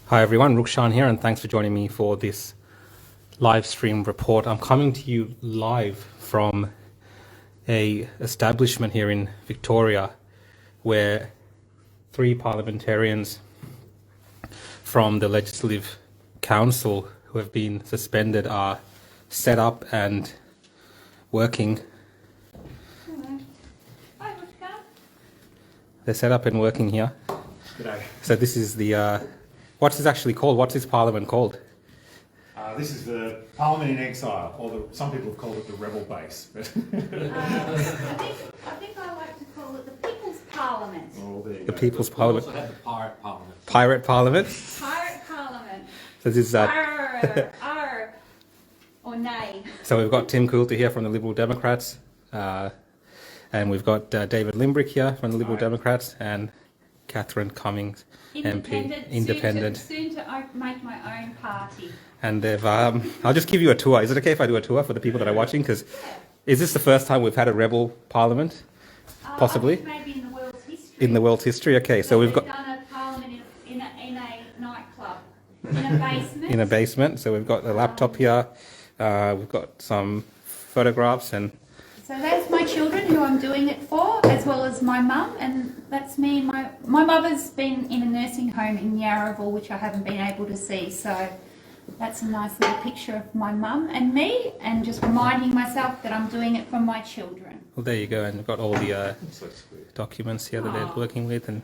Hi everyone, Rukshan here, and thanks for joining me for this live stream report. I'm coming to you live from a establishment here in Victoria where 3 parliamentarians from the Legislative Council who have been suspended are set up and working. Hello. Hi, Rukshan. They're set up and working here. G'day. So this is the, what's this actually called? What's this parliament called? This is the Parliament in Exile, or some people have called it the rebel base. I think I like to call it the People's Parliament. Oh, there you The go. People's We Parliament. also had the Pirate Parliament. Pirate Parliament. Pirate Parliament. So this is Arr, or nay. So we've got Tim Coulter here from the Liberal Democrats, and we've got David Limbrick here from the Liberal Hi. Democrats, and Catherine Cummings, MP, independent. Soon to make my own party. And they've, I'll just give you a tour. Is it okay if I do a tour for the people that are watching? Because is this the first time we've had a rebel parliament? Possibly. I think maybe in the world's history. In the world's history? Okay, so we've got done a parliament in a nightclub, in a basement. in a basement. So we've got a laptop here. We've got some photographs and So that's my children who I'm doing it for, as well as my mum, and that's me. My mother's been in a nursing home in Yarraville, which I haven't been able to see, so that's a nice little picture of my mum and me, and just reminding myself that I'm doing it for my children. well, there you go. And we've got all the documents here that they're working with. And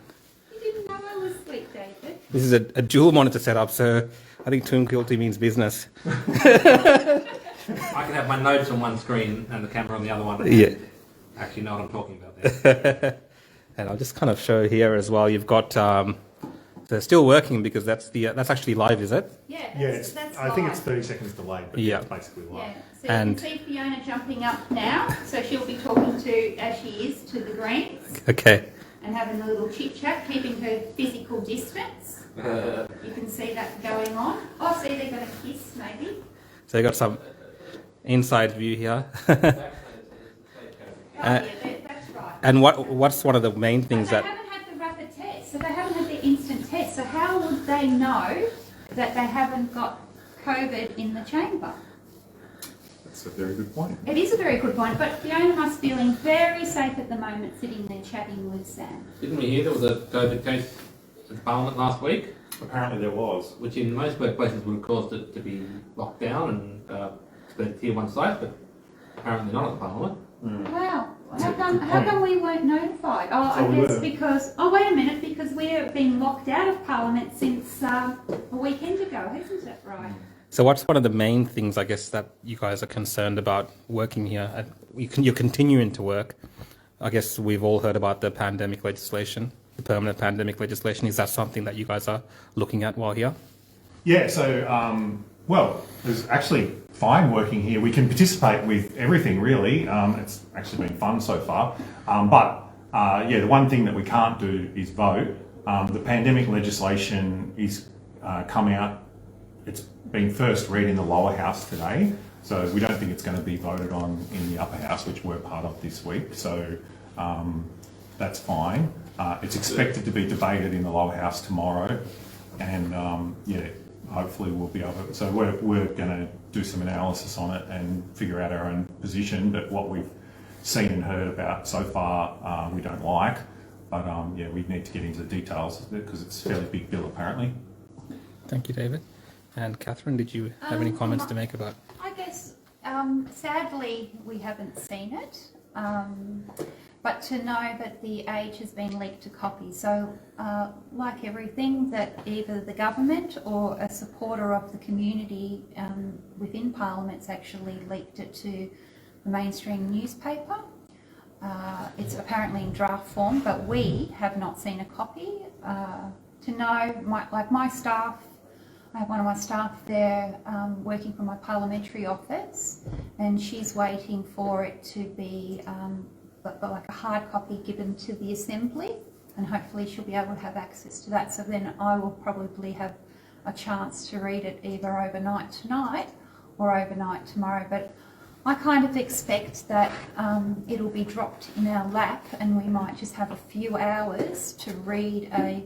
You didn't know I was sweet, David. this is a dual monitor setup, so I think Tim Coulter means business. I can have my notes on one screen and the camera on the other one. Yeah. Actually know what I'm talking about there. And I'll just kind of show here as well. You've got they're still working because that's actually live, is it? Yeah, Yeah, that's I think live. it's 30 seconds delayed, but Yeah. it's basically live. Yeah, so And- you can see Fiona jumping up now, so she'll be talking to, as she is, to the Greens, Okay. and having a little chit chat, keeping her physical distance. You can see that going on. Oh, see, they're going to kiss, maybe. So you got some inside view here. Oh, yeah, that's right. And what's one of the main things But that they haven't had the rapid test, so they haven't had the instant test. So how would they know that they haven't got COVID in the chamber? That's a very good point. It is a very good point, but Fiona must feeling very safe at the moment, sitting there chatting with Sam. Didn't we hear there was a COVID case at Parliament last week, Apparently there was. which in most workplaces would have caused it to be locked down and split tier 1 sites, but apparently not at the Parliament. Wow. How a come, good how point. come we weren't notified? Oh, So I we guess were. because... Oh, wait a minute, because we're being locked out of Parliament since a weekend ago, isn't it? Right. so what's one of the main things I guess that you guys are concerned about working here? You're continuing to work. I guess we've all heard about the pandemic legislation, the permanent pandemic legislation. Is that something that you guys are looking at while here? Yeah, so, well, it's actually fine working here. We can participate with everything, really. It's actually been fun so far. The one thing that we can't do is vote. The pandemic legislation is come out. It's been first read in the lower house today, so we don't think it's going to be voted on in the upper house, which we're part of this week. So that's fine. It's expected to be debated in the lower house tomorrow, and hopefully we'll be able to. So we're going to do some analysis on it and figure out our own position. But what we've seen and heard about so far, we don't like. But we need to get into the details because it's a fairly big bill apparently. Thank you, David. And Catherine, did you have any comments to make about? I guess, sadly, we haven't seen it. But to know that the age has been leaked to copy. So, like everything, that either the government or a supporter of the community within Parliament's actually leaked it to the mainstream newspaper. It's apparently in draft form, but we have not seen a copy. To know, my staff, I have one of my staff there working from my parliamentary office, and she's waiting for it to be like a hard copy given to the Assembly, and hopefully she'll be able to have access to that. So then I will probably have a chance to read it either overnight tonight or overnight tomorrow. But I kind of expect that it'll be dropped in our lap and we might just have a few hours to read a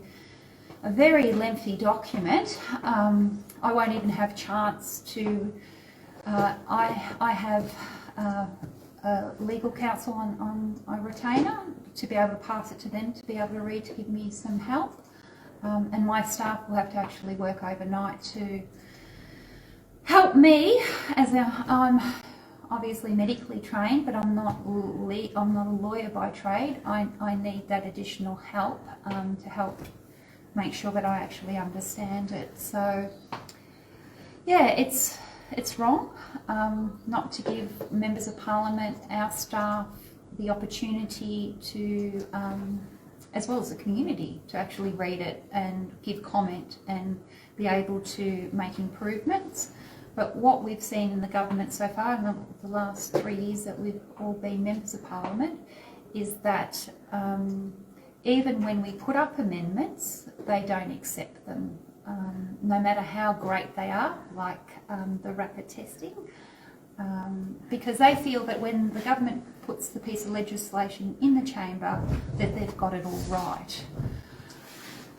a very lengthy document. I won't even have chance to. I have legal counsel on a retainer to be able to pass it to them to be able to read, to give me some help. And my staff will have to actually work overnight to help me, as I'm obviously medically trained, but I'm not a lawyer by trade. I need that additional help to help make sure that I actually understand it. So, yeah, it's wrong not to give members of parliament, our staff, the opportunity to, as well as the community, to actually read it and give comment and be able to make improvements. But what we've seen in the government so far, in the last 3 years that we've all been members of parliament, is that even when we put up amendments, they don't accept them, no matter how great they are, like the rapid testing, because they feel that when the government puts the piece of legislation in the chamber, that they've got it all right.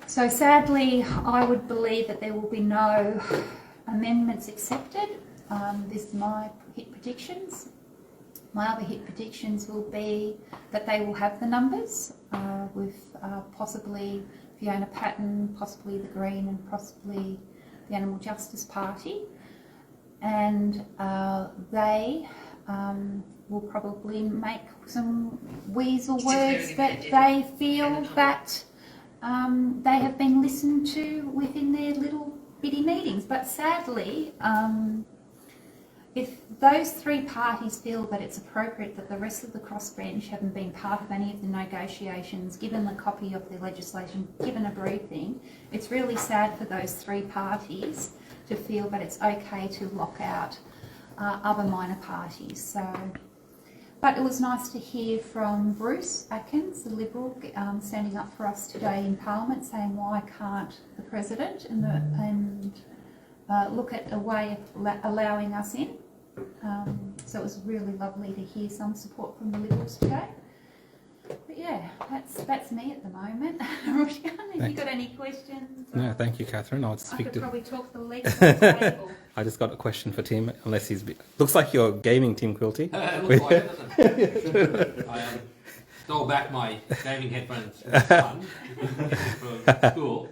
So sadly, I would believe that there will be no amendments accepted. This is my hit predictions. My other hit predictions will be that they will have the numbers with possibly Fiona Patten, possibly the Green, and possibly the Animal Justice Party. And they will probably make some weasel words that they feel that they have been listened to within their little bitty meetings. But sadly, if those three parties feel that it's appropriate that the rest of the crossbench haven't been part of any of the negotiations, given the copy of the legislation, given a briefing, it's really sad for those three parties to feel that it's okay to lock out other minor parties. So, but it was nice to hear from Bruce Atkins, the Liberal, standing up for us today in Parliament, saying why can't the President and look at a way of allowing us in. So it was really lovely to hear some support from the Liberals today. But yeah, that's me at the moment. Roshan, have you got any questions? No, thank you, Catherine. I'll speak I could to. probably talk the legal table. I just got a question for Tim, unless he's. Looks like you're gaming, Tim Quilty. It looks like it, doesn't it? I stole back my gaming headphones from school.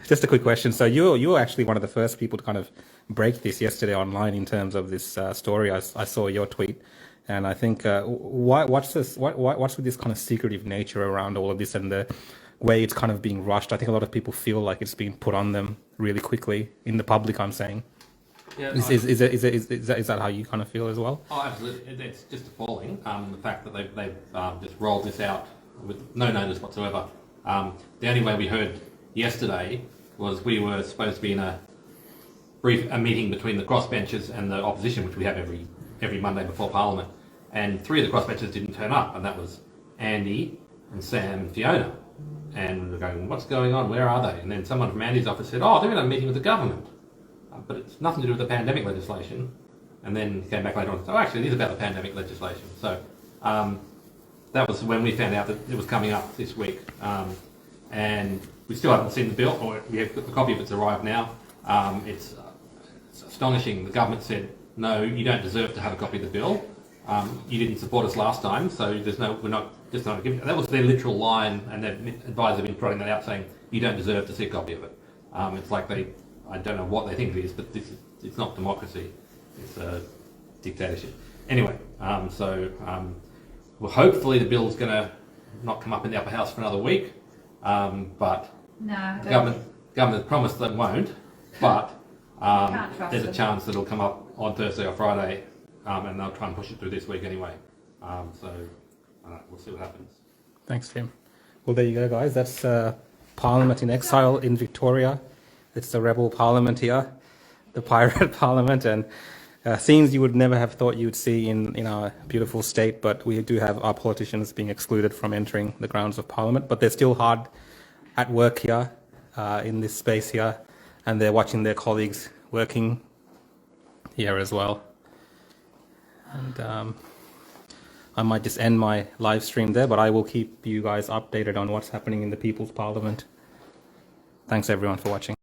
Just a quick question. So you were actually one of the first people to kind of break this yesterday online in terms of this story. I saw your tweet, and I think what's with this kind of secretive nature around all of this and the way it's kind of being rushed? I think a lot of people feel like it's being put on them really quickly in the public. I'm saying, Yeah, is that how you kind of feel as well? Oh, absolutely. It's just appalling. The fact that they've just rolled this out with no notice whatsoever. The only way we heard yesterday was we were supposed to be in a meeting between the crossbenchers and the opposition, which we have every Monday before Parliament, and three of the crossbenchers didn't turn up, and that was Andy and Sam and Fiona. And we're going, what's going on? Where are they? And then someone from Andy's office said, oh, they're in a meeting with the government, but it's nothing to do with the pandemic legislation. And then came back later on and said, oh, actually, it is about the pandemic legislation. So that was when we found out that it was coming up this week. And we still haven't seen the bill, or we have the copy of it's arrived now. It's astonishing. The government said, no, you don't deserve to have a copy of the bill. You didn't support us last time, so we're not giving. That was their literal line, and their advisors have been trotting that out, saying you don't deserve to see a copy of it. It's like I don't know what they think it is, but it's not democracy. It's a dictatorship. Anyway, well, hopefully the bill's going to not come up in the upper house for another week. But No, the government promised that it won't, but can't trust there's a them. chance that it'll come up on Thursday or Friday, and they'll try and push it through this week anyway. We'll see what happens. Thanks, Tim. Well, there you go, guys. That's Parliament in Exile in Victoria. It's the rebel parliament here, the pirate parliament, and scenes you would never have thought you would see in our beautiful state. But we do have our politicians being excluded from entering the grounds of Parliament. But they're still hard at work here in this space here, and they're watching their colleagues working here as well. And I might just end my live stream there, but I will keep you guys updated on what's happening in the People's Parliament. Thanks everyone for watching.